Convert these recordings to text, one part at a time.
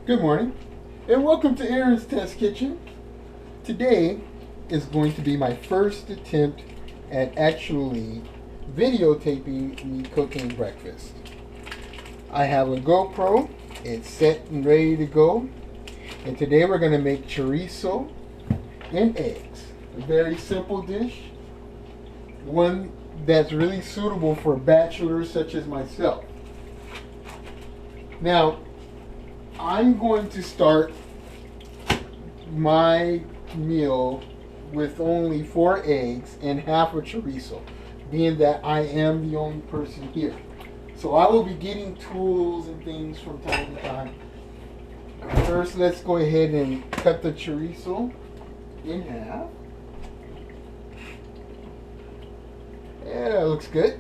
Good morning, and welcome to Aaron's Test Kitchen. Today is going to be my first attempt at actually videotaping me cooking breakfast. I have a GoPro, it's set and ready to go, and today we're going to make chorizo and eggs. A very simple dish, one that's really suitable for bachelors such as myself. Now, I'm going to start my meal with only 4 eggs and half a chorizo, being that I am the only person here. So I will be getting tools and things from time to time. First, let's go ahead and cut the chorizo in half. Yeah, that looks good.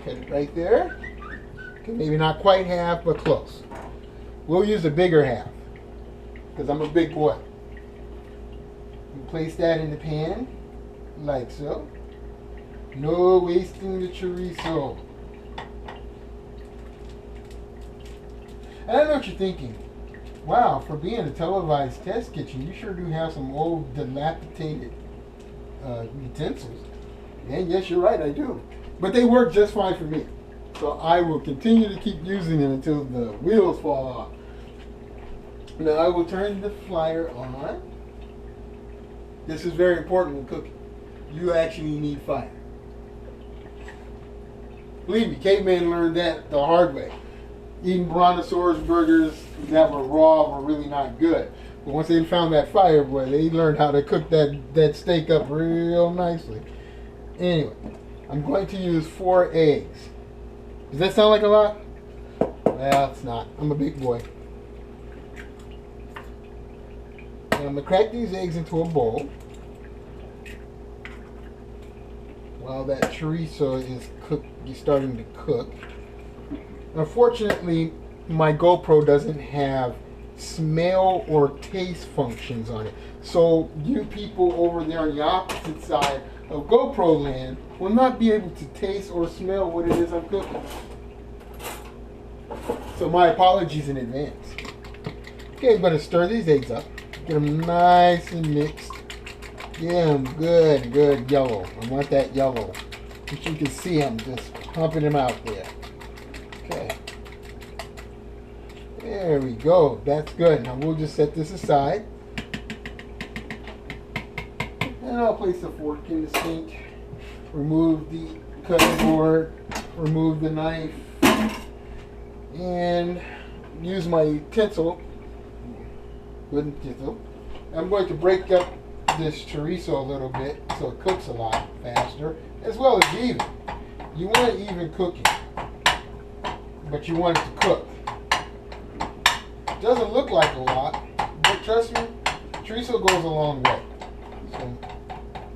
Cut it right there. Okay, maybe not quite half, but close. We'll use a bigger half because I'm a big boy. You place that in the pan like so. No wasting the chorizo. And I know what you're thinking. Wow, for being a televised test kitchen, you sure do have some old dilapidated utensils. And yes, you're right, I do. But they work just fine for me. So I will continue to keep using them until the wheels fall off. Now I will turn the fryer on. This is very important when cooking. You actually need fire. Believe me, cavemen learned that the hard way. Eating brontosaurus burgers that were raw were really not good. But once they found that fire, boy, they learned how to cook that steak up real nicely. Anyway, I'm going to use 4 eggs. Does that sound like a lot? Well, it's not. I'm a big boy. And I'm going to crack these eggs into a bowl while that chorizo is starting to cook. Unfortunately, my GoPro doesn't have smell or taste functions on it. So you people over there on the opposite side of GoPro land will not be able to taste or smell what it is I'm cooking. So my apologies in advance. Okay, I'm going to stir these eggs up. Get them nice and mixed. Get them good yellow. I want that yellow. Which you can see I'm just pumping them out there. Okay. There we go. That's good. Now we'll just set this aside. And I'll place the fork in the sink. Remove the cutting board. Remove the knife. And use my utensil. Wooden utensil. I'm going to break up this chorizo a little bit so it cooks a lot faster, as well as even. You want even cooking, but you want it to cook. It doesn't look like a lot, but trust me, chorizo goes a long way. So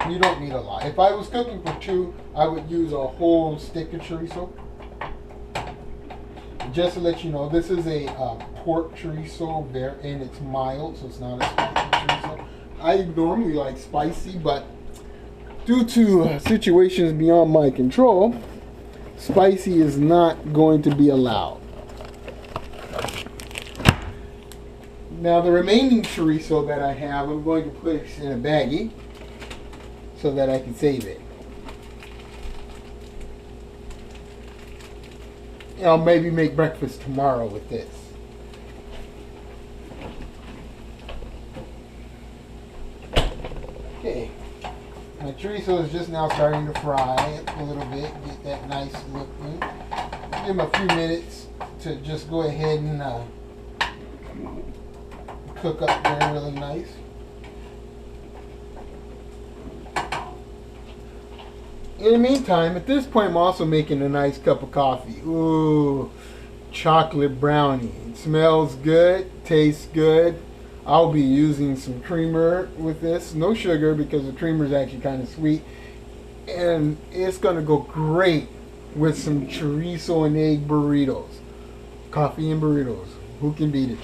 you don't need a lot. If I was cooking for 2, I would use a whole stick of chorizo. Just to let you know, this is a pork chorizo and it's mild, so it's not a spicy chorizo. I normally like spicy, but due to situations beyond my control, spicy is not going to be allowed. Now the remaining chorizo that I have, I'm going to put it in a baggie so that I can save it. And I'll maybe make breakfast tomorrow with this. Okay, my chorizo is just now starting to fry a little bit, get that nice look in. Give them a few minutes to just go ahead and cook up there really nice. In the meantime, at this point, I'm also making a nice cup of coffee. Ooh, chocolate brownie. It smells good, tastes good. I'll be using some creamer with this. No sugar because the creamer is actually kind of sweet. And it's going to go great with some chorizo and egg burritos. Coffee and burritos. Who can beat it?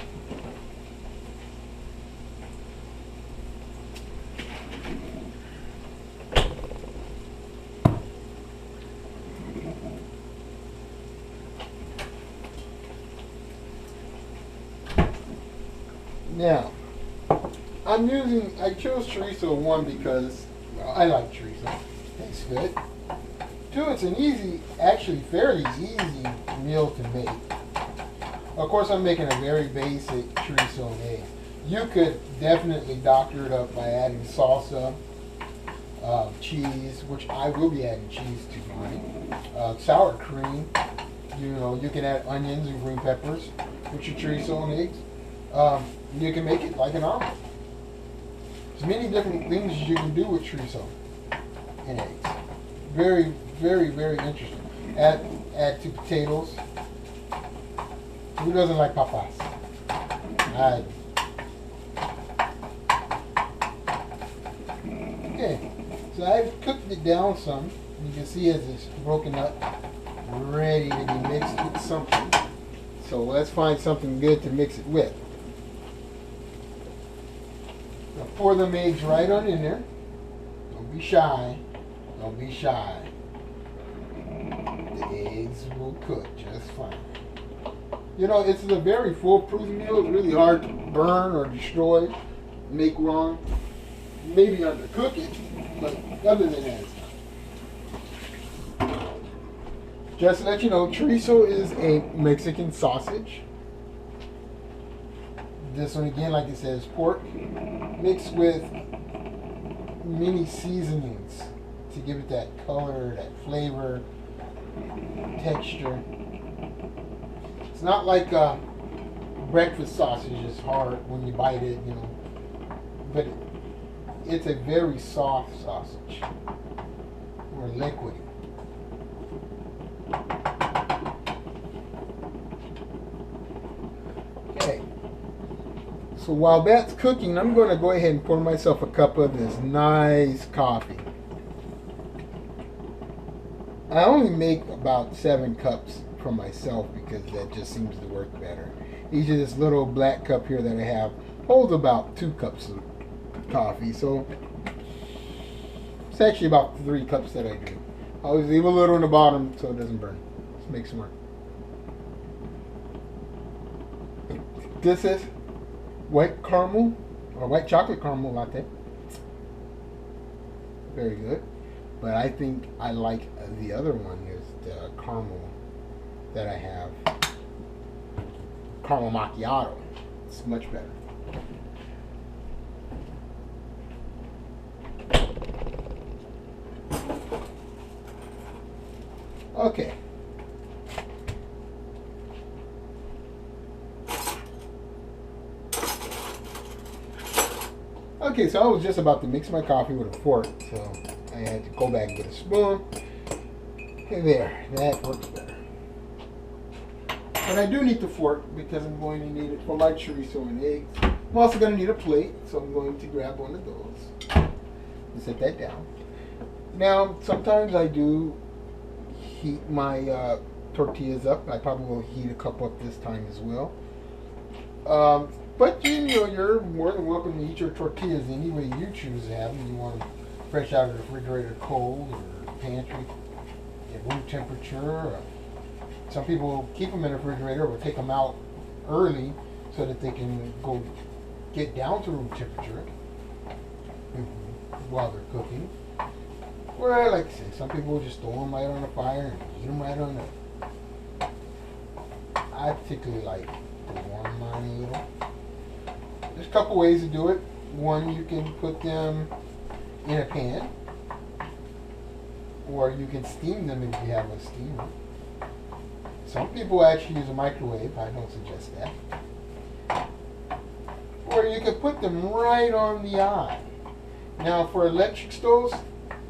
Now, I chose chorizo, one, because, well, I like chorizo. Tastes good. Two, it's an actually fairly easy meal to make. Of course, I'm making a very basic chorizo and eggs. You could definitely doctor it up by adding salsa, cheese, which I will be adding cheese to mine, sour cream. You can add onions and green peppers with your chorizo and eggs. You can make it like an omelet. There's many different things you can do with chorizo and eggs. Very, very, very interesting. Add two potatoes. Who doesn't like papas? I do. Okay, so I've cooked it down some. You can see as it's broken up, ready to be mixed with something. So let's find something good to mix it with. Now pour them eggs right on in there. Don't be shy. Don't be shy. The eggs will cook just fine. It's a very foolproof meal. It's really hard to burn or destroy, make wrong. Maybe undercook it, but other than that, it's not. Just to let you know, chorizo is a Mexican sausage. This one, again, like it says, pork mixed with many seasonings to give it that color, that flavor, texture. It's not like breakfast sausage is hard when you bite it, but it's a very soft sausage, or liquidy. Okay, so while that's cooking, I'm going to go ahead and pour myself a cup of this nice coffee. I only make about 7 cups for myself because that just seems to work better. Each of this little black cup here that I have holds about 2 cups of coffee, so it's actually about 3 cups that I do. I always leave a little in the bottom so it doesn't burn. Let's make some more. This is white caramel or white chocolate caramel latte. Very good. But I think I like the other one, is the caramel that I have. Caramel macchiato. It's much better. Okay. Okay, so I was just about to mix my coffee with a fork, so I had to go back and get a spoon. Okay, there, that works better. But I do need the fork because I'm going to need it for my chorizo and eggs. I'm also going to need a plate, so I'm going to grab one of those and set that down. Now, sometimes I do heat my tortillas up. I probably will heat a couple up this time as well. But you're more than welcome to eat your tortillas any way you choose to have them. You want them fresh out of the refrigerator, cold, or pantry at room temperature. Or some people keep them in the refrigerator or take them out early so that they can go get down to room temperature while they're cooking. Or like I say, some people just throw them right on the fire and eat them right on there. I particularly like to warm mine a little. There's a couple ways to do it. One, you can put them in a pan, or you can steam them if you have a steamer. Some people actually use a microwave. I don't suggest that. Or you can put them right on the eye. Now, for electric stoves,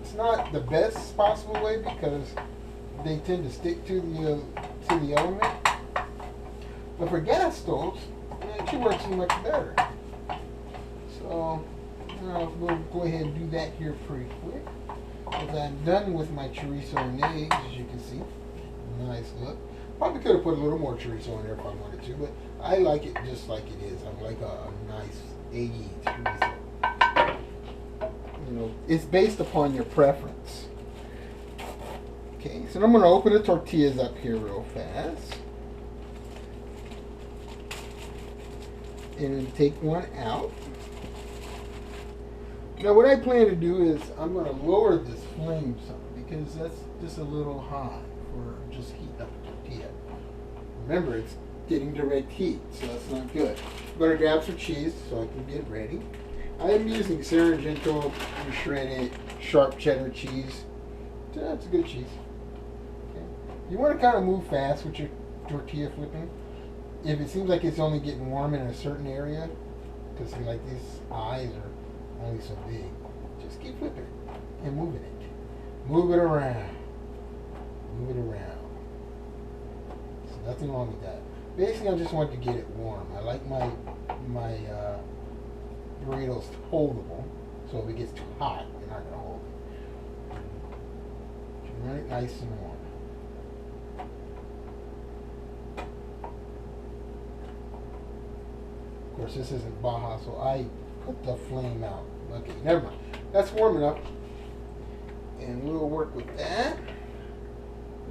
it's not the best possible way because they tend to stick to the element. But for gas stoves, it actually works much better. So we'll go ahead and do that here pretty quick. As I'm done with my chorizo and eggs, as you can see. Nice look. Probably could have put a little more chorizo in there if I wanted to, but I like it just like it is. I like a nice eggy chorizo. It's based upon your preference. Okay, so I'm going to open the tortillas up here real fast. and then take one out. Now what I plan to do is I'm going to lower this flame some because that's just a little high for just heating up the tortilla. Remember, it's getting direct heat, so that's not good. I'm going to grab some cheese so I can get ready. I am using Sargento shredded sharp cheddar cheese. That's a good cheese. Okay. You want to kind of move fast with your tortilla flipping. If it seems like it's only getting warm in a certain area, because like these eyes are only so big, just keep flipping and moving it. Move it around. Move it around. There's nothing wrong with that. Basically, I just want to get it warm. I like my burritos holdable, so if it gets too hot, you're not going to hold it. You want it nice and warm. Of course, this isn't Baja, so I put the flame out. Okay, never mind. That's warm enough. And we'll work with that.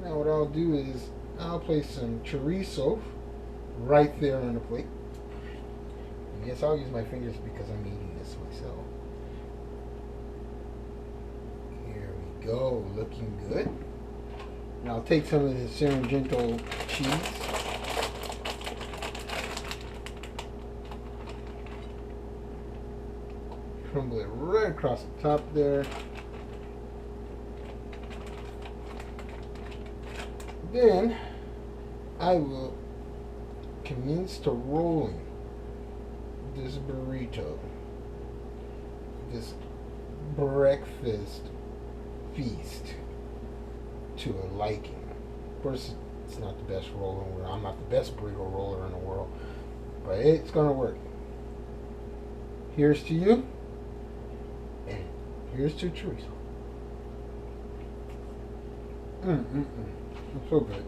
Now what I'll do is I'll place some chorizo right there on the plate. And yes, I'll use my fingers because I'm eating this myself. Here we go, looking good. Now I'll take some of the Sargento cheese. Crumble it right across the top there. Then I will commence to rolling this burrito, this breakfast feast to a liking. Of course, it's not the best roller. I'm not the best burrito roller in the world, but it's gonna work. Here's to you, and here's to chorizo. It's so good.